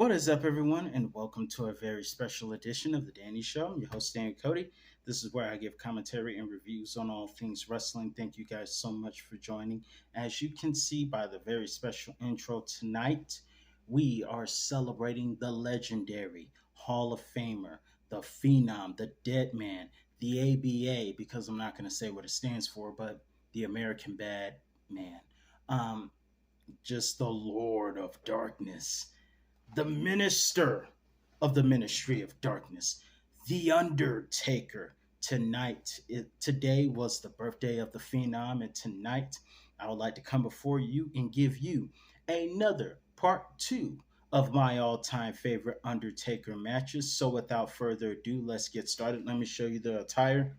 What is up, everyone, and welcome to a very special edition of The Danny Show. I'm your host, Dan Cody. This is where I give commentary and reviews on all things wrestling. Thank you guys so much for joining. As you can see by the very special intro tonight, we are celebrating the legendary Hall of Famer, the Phenom, the Dead Man, the ABA, because I'm not going to say what it stands for, but the American Bad Man. Um, just the Lord of Darkness, the minister of the ministry of darkness, the Undertaker. Today was the birthday of the Phenom, and tonight I would like to come before you and give you another part two of my all-time favorite Undertaker matches. So without further ado, let's get started. Let me show you the attire.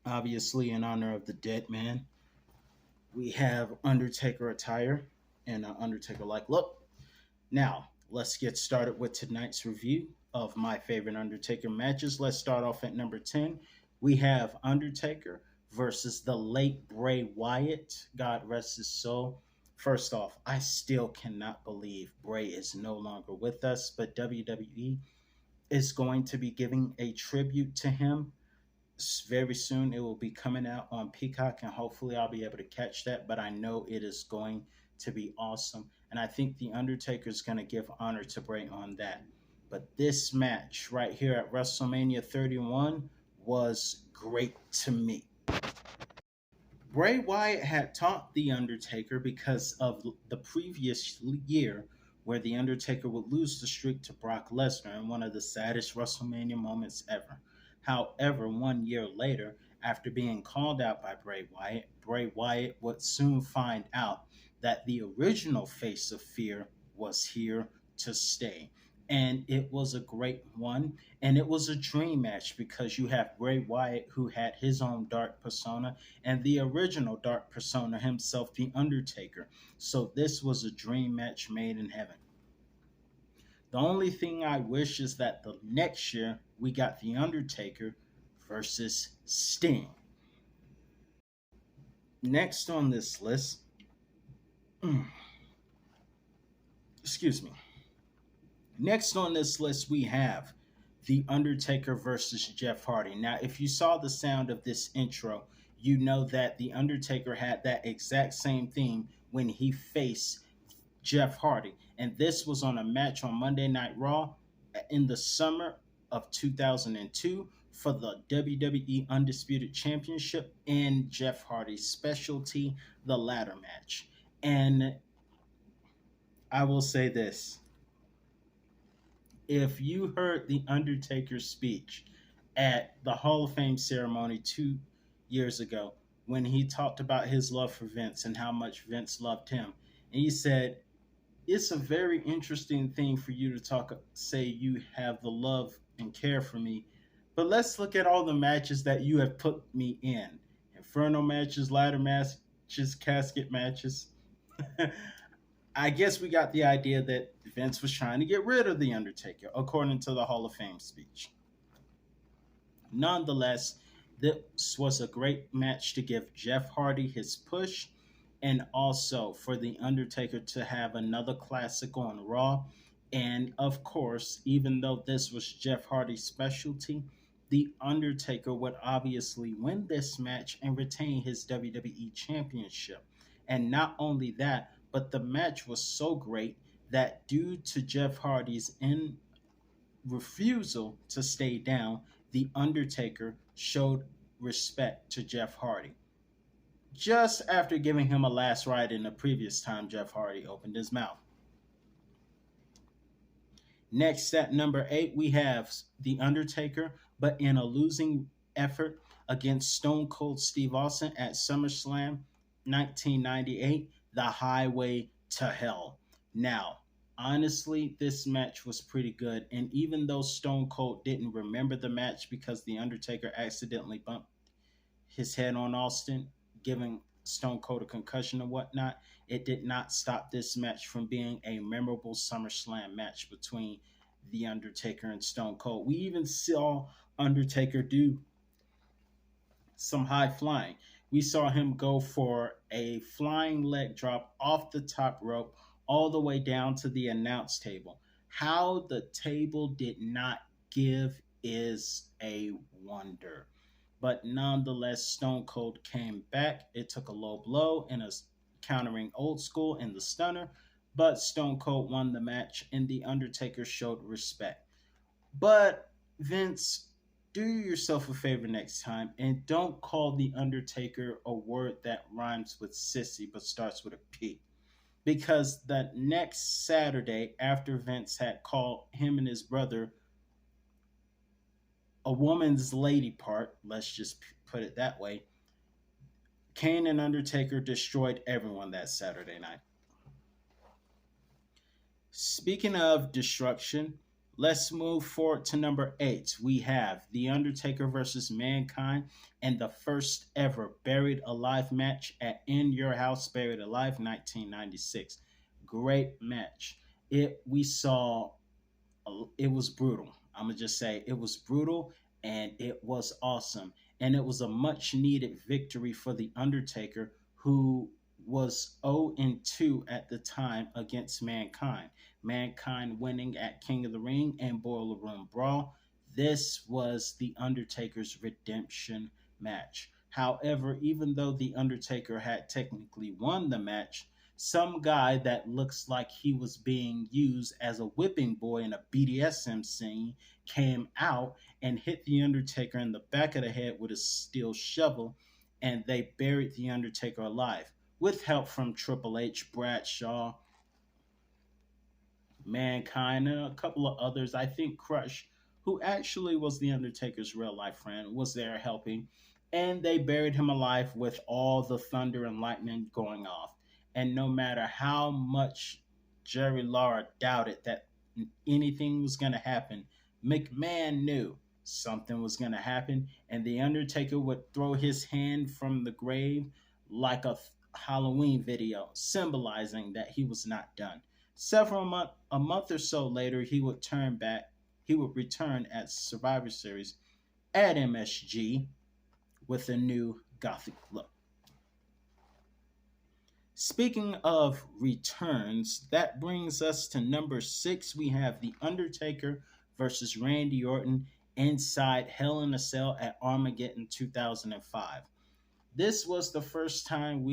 Obviously, in honor of the dead man, we have Undertaker attire and an Undertaker-like look. Now, let's get started with tonight's review of my favorite Undertaker matches. Let's start off at number 10. We have Undertaker versus the late Bray Wyatt. God rest his soul. First off, I still cannot believe Bray is no longer with us, but WWE is going to be giving a tribute to him very soon. It will be coming out on Peacock, and hopefully I'll be able to catch that. But I know it is going to be awesome, and I think the Undertaker is going to give honor to Bray on that. But this match right here at WrestleMania 31 was great to me. Bray Wyatt had taught the Undertaker because of the previous year where the Undertaker would lose the streak to Brock Lesnar in one of the saddest WrestleMania moments ever. However, 1 year later, after being called out by Bray Wyatt would soon find out that the original face of fear was here to stay. And it was a great one. And it was a dream match because you have Bray Wyatt, who had his own dark persona, and the original dark persona himself, The Undertaker. So this was a dream match made in heaven. The only thing I wish is that the next year we got The Undertaker versus Sting. Next on this list, excuse me. Next on this list, we have The Undertaker versus Jeff Hardy. Now, if you saw the sound of this intro, you know that The Undertaker had that exact same theme when he faced Jeff Hardy. And this was on a match on Monday Night Raw in the summer of 2002 for the WWE Undisputed Championship and Jeff Hardy's specialty, the ladder match. And I will say this: if you heard The Undertaker's speech at the Hall of Fame ceremony 2 years ago, when he talked about his love for Vince and how much Vince loved him, and he said, it's a very interesting thing for you to say you have the love and care for me, but let's look at all the matches that you have put me in: inferno matches, ladder matches, casket matches. I guess we got the idea that Vince was trying to get rid of The Undertaker, according to the Hall of Fame speech. Nonetheless, this was a great match to give Jeff Hardy his push, and also for The Undertaker to have another classic on Raw. And of course, even though this was Jeff Hardy's specialty, The Undertaker would obviously win this match and retain his WWE Championship. And not only that, but the match was so great that due to Jeff Hardy's refusal to stay down, The Undertaker showed respect to Jeff Hardy, just after giving him a last ride in the previous time Jeff Hardy opened his mouth. Next, at number 8, we have The Undertaker, but in a losing effort against Stone Cold Steve Austin at SummerSlam 1998, The Highway to Hell. Now, honestly, this match was pretty good, and even though Stone Cold didn't remember the match because The Undertaker accidentally bumped his head on Austin, giving Stone Cold a concussion and whatnot, it did not stop this match from being a memorable SummerSlam match between The Undertaker and Stone Cold. We even saw Undertaker do some high flying. We saw him go for a flying leg drop off the top rope all the way down to the announce table. How the table did not give is a wonder. But nonetheless, Stone Cold came back. It took a low blow and a countering Old School in the stunner, but Stone Cold won the match and The Undertaker showed respect. But Vince, do yourself a favor next time and don't call The Undertaker a word that rhymes with sissy but starts with a P. Because the next Saturday, after Vince had called him and his brother a woman's lady part, let's just put it that way, Kane and Undertaker destroyed everyone that Saturday night. Speaking of destruction, let's move forward to number 8. We have The Undertaker versus Mankind and the first ever Buried Alive match at In Your House Buried Alive 1996. Great match. It was brutal. I'm gonna just say it was brutal and it was awesome. And it was a much needed victory for The Undertaker, who was 0 and 2 at the time against Mankind. Mankind winning at King of the Ring and Boiler Room Brawl. This was The Undertaker's redemption match. However, even though The Undertaker had technically won the match, some guy that looks like he was being used as a whipping boy in a BDSM scene came out and hit The Undertaker in the back of the head with a steel shovel, and they buried The Undertaker alive with help from Triple H, Bradshaw, Mankind, and a couple of others. I think Crush, who actually was The Undertaker's real life friend, was there helping. And they buried him alive with all the thunder and lightning going off. And no matter how much Jerry Lawler doubted that anything was going to happen, McMahon knew something was going to happen. And The Undertaker would throw his hand from the grave like a Halloween video, symbolizing that he was not done. A month or so later, he would turn back. He would return at Survivor Series at MSG with a new gothic look. Speaking of returns, that brings us to number 6. We have The Undertaker versus Randy Orton inside Hell in a Cell at Armageddon 2005. This was the first time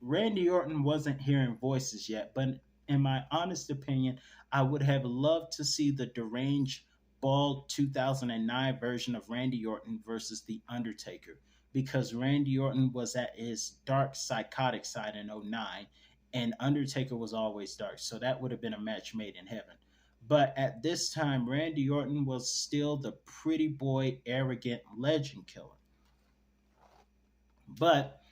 Randy Orton wasn't hearing voices yet, but in my honest opinion, I would have loved to see the deranged, bald 2009 version of Randy Orton versus The Undertaker, because Randy Orton was at his dark, psychotic side in '09, and Undertaker was always dark, so that would have been a match made in heaven. But at this time, Randy Orton was still the pretty boy, arrogant legend killer. But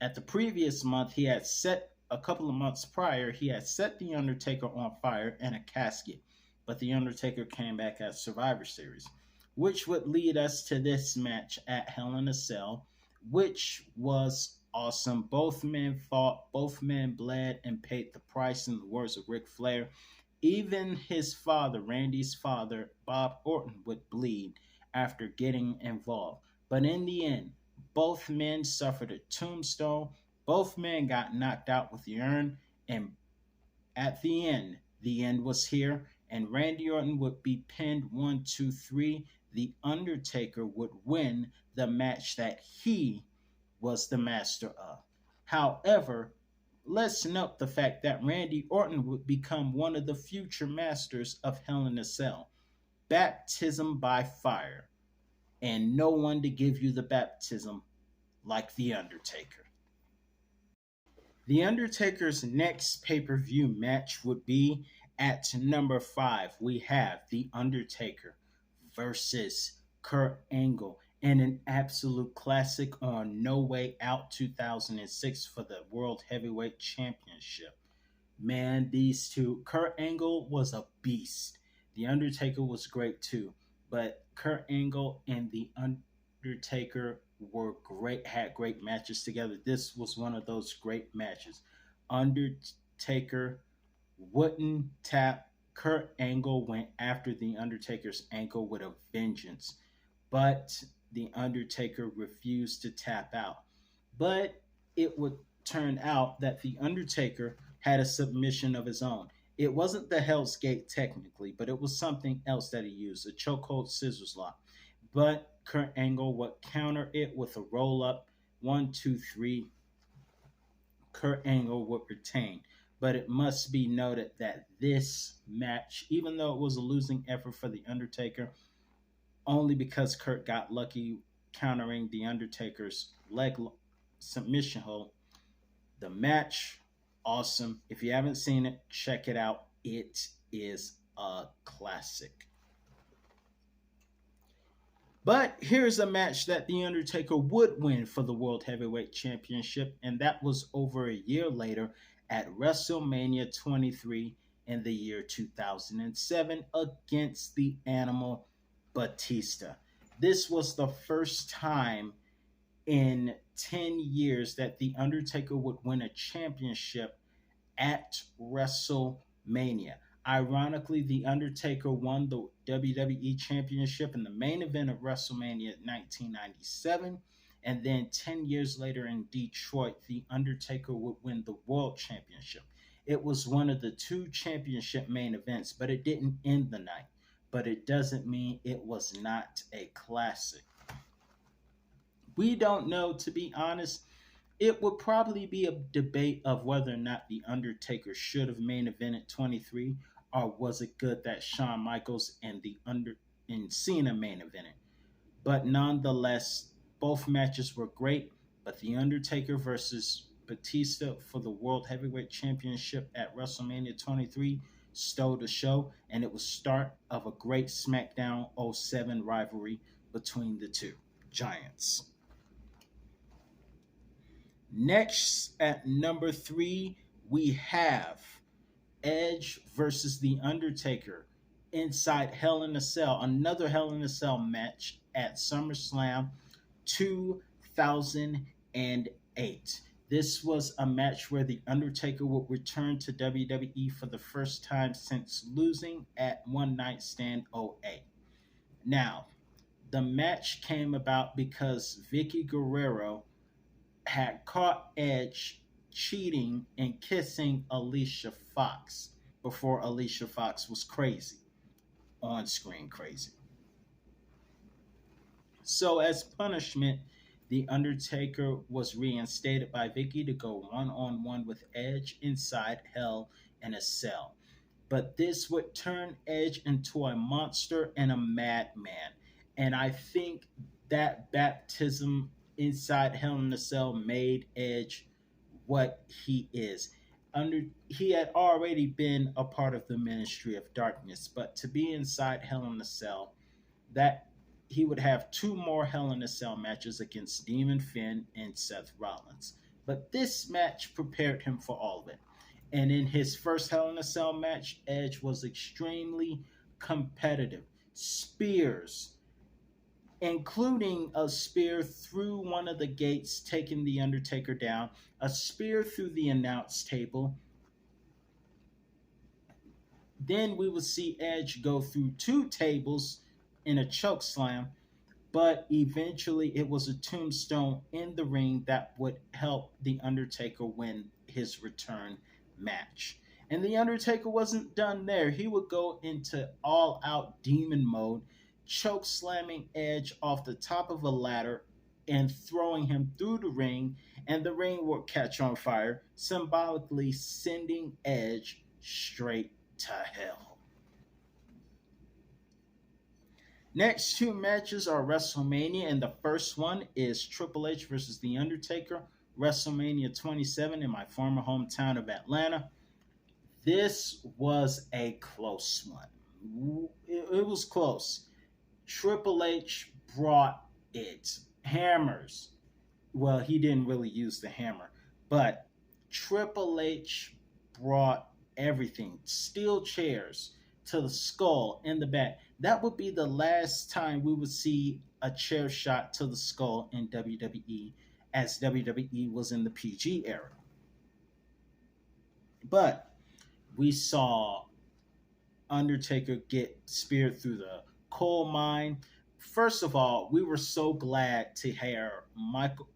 at the previous month, a couple of months prior, he had set The Undertaker on fire in a casket. But The Undertaker came back at Survivor Series, which would lead us to this match at Hell in a Cell, which was awesome. Both men fought, both men bled and paid the price, in the words of Ric Flair. Even his father, Randy's father, Bob Orton, would bleed after getting involved. But in the end, both men suffered a tombstone. Both men got knocked out with the urn. And at the end was here. And Randy Orton would be pinned 1, 2, 3. The Undertaker would win the match that he was the master of. However, let's note the fact that Randy Orton would become one of the future masters of Hell in a Cell. Baptism by fire. And no one to give you the baptism like The Undertaker. The Undertaker's next pay-per-view match would be at number 5. We have The Undertaker versus Kurt Angle in an absolute classic on No Way Out 2006 for the World Heavyweight Championship. Man, these two, Kurt Angle was a beast. The Undertaker was great too, but Kurt Angle and The Undertaker had great matches together. This was one of those great matches. Undertaker wouldn't tap. Kurt Angle went after The Undertaker's ankle with a vengeance, but The Undertaker refused to tap out. But it would turn out that The Undertaker had a submission of his own. It wasn't the Hell's Gate technically, but it was something else that he used, a chokehold scissors lock. But Kurt Angle would counter it with a roll up, 1, 2, 3. Kurt Angle would retain. But it must be noted that this match, even though it was a losing effort for The Undertaker, only because Kurt got lucky countering The Undertaker's submission hold, the match, awesome. If you haven't seen it, check it out. It is a classic. But here's a match that The Undertaker would win for the World Heavyweight Championship, and that was over a year later at WrestleMania 23 in the year 2007 against the Animal Batista. This was the first time in 10 years that The Undertaker would win a championship at WrestleMania. Ironically, The Undertaker won the WWE Championship in the main event of WrestleMania 1997. And then 10 years later in Detroit, The Undertaker would win the World Championship. It was one of the two championship main events, but it didn't end the night. But it doesn't mean it was not a classic. We don't know, to be honest. It would probably be a debate of whether or not The Undertaker should have main evented 23, or was it good that Shawn Michaels and Cena main evented. But nonetheless, both matches were great. But The Undertaker versus Batista for the World Heavyweight Championship at WrestleMania 23 stole the show, and it was start of a great SmackDown '07 rivalry between the two giants. Next, at number 3, we have Edge versus The Undertaker inside Hell in a Cell, another Hell in a Cell match at SummerSlam 2008. This was a match where The Undertaker would return to WWE for the first time since losing at One Night Stand '08. Now, the match came about because Vicky Guerrero had caught Edge cheating and kissing Alicia Fox before Alicia Fox was crazy, on screen crazy. So, as punishment, The Undertaker was reinstated by Vicky to go one on one with Edge inside Hell in a Cell. But this would turn Edge into a monster and a madman. And I think that baptism inside Hell in a Cell made Edge what he is. He had already been a part of the Ministry of Darkness, but to be inside Hell in a Cell, that he would have two more Hell in a Cell matches against Demon Finn and Seth Rollins. But this match prepared him for all of it. And in his first Hell in a Cell match, Edge was extremely competitive. Spears, including a spear through one of the gates, taking The Undertaker down, a spear through the announce table. Then we would see Edge go through two tables in a choke slam, but eventually it was a tombstone in the ring that would help The Undertaker win his return match. And The Undertaker wasn't done there. He would go into all out demon mode, choke slamming Edge off the top of a ladder and throwing him through the ring, and the ring would catch on fire, symbolically sending Edge straight to hell. Next two matches are WrestleMania, and the first one is Triple H versus The Undertaker, WrestleMania 27 in my former hometown of Atlanta. This was a close one. It was close. Triple H brought it. Hammers. Well, he didn't really use the hammer, but Triple H brought everything. Steel chairs to the skull in the back. That would be the last time we would see a chair shot to the skull in WWE, as WWE was in the PG era. But we saw Undertaker get speared through the coal mine. First of all, we were so glad to hear Michael.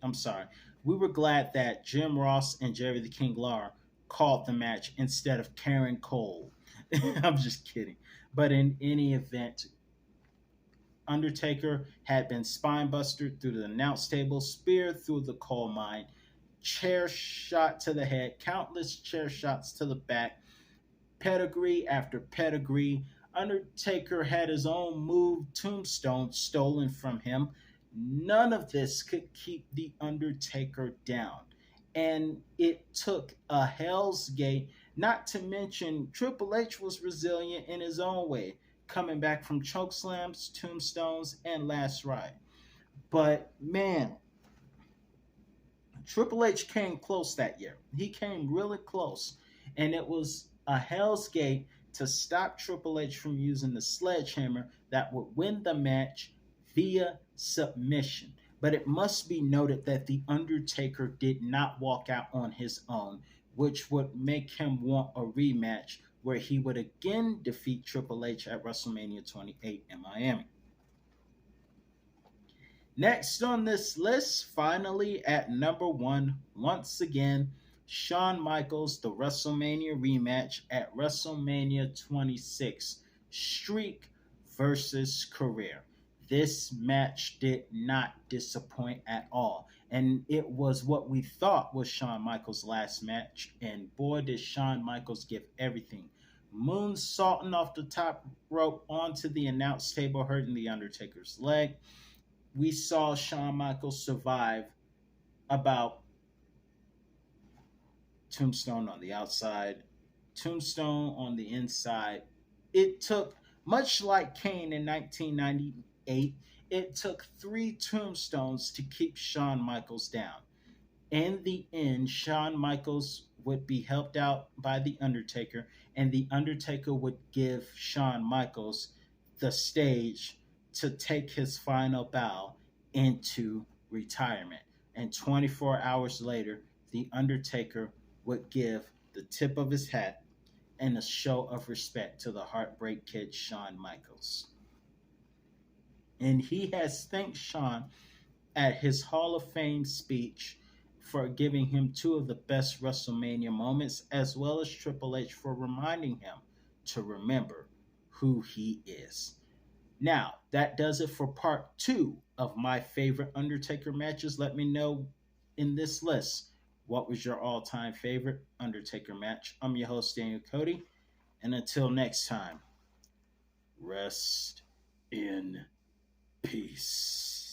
I'm sorry. We were glad that Jim Ross and Jerry the King Lawler called the match instead of Karen Cole. I'm just kidding. But in any event, Undertaker had been spinebustered through the announce table, speared through the coal mine, chair shot to the head, countless chair shots to the back, pedigree after pedigree. Undertaker had his own move, Tombstone, stolen from him. None of this could keep The Undertaker down. And it took a Hell's Gate, not to mention Triple H was resilient in his own way, coming back from choke slams, tombstones, and last ride. But man, Triple H came close that year. He came really close. And it was a Hell's Gate to stop Triple H from using the sledgehammer that would win the match via submission. But it must be noted that The Undertaker did not walk out on his own, which would make him want a rematch where he would again defeat Triple H at WrestleMania 28 in Miami. Next on this list, finally at number one, once again, Shawn Michaels, the WrestleMania rematch at WrestleMania 26, Streak versus Career. This match did not disappoint at all. And it was what we thought was Shawn Michaels' last match. And boy, did Shawn Michaels give everything. Moonsaulting off the top rope onto the announce table, hurting The Undertaker's leg. We saw Shawn Michaels survive about Tombstone on the outside, Tombstone on the inside. It took, much like Kane in 1998, it took three tombstones to keep Shawn Michaels down. In the end, Shawn Michaels would be helped out by The Undertaker, and The Undertaker would give Shawn Michaels the stage to take his final bow into retirement. And 24 hours later, The Undertaker would give the tip of his hat and a show of respect to the Heartbreak Kid, Shawn Michaels. And he has thanked Shawn at his Hall of Fame speech for giving him two of the best WrestleMania moments, as well as Triple H for reminding him to remember who he is. Now, that does it for part two of my favorite Undertaker matches. Let me know in this list what was your all time favorite Undertaker match. I'm your host, Daniel Cody. And until next time, rest in peace.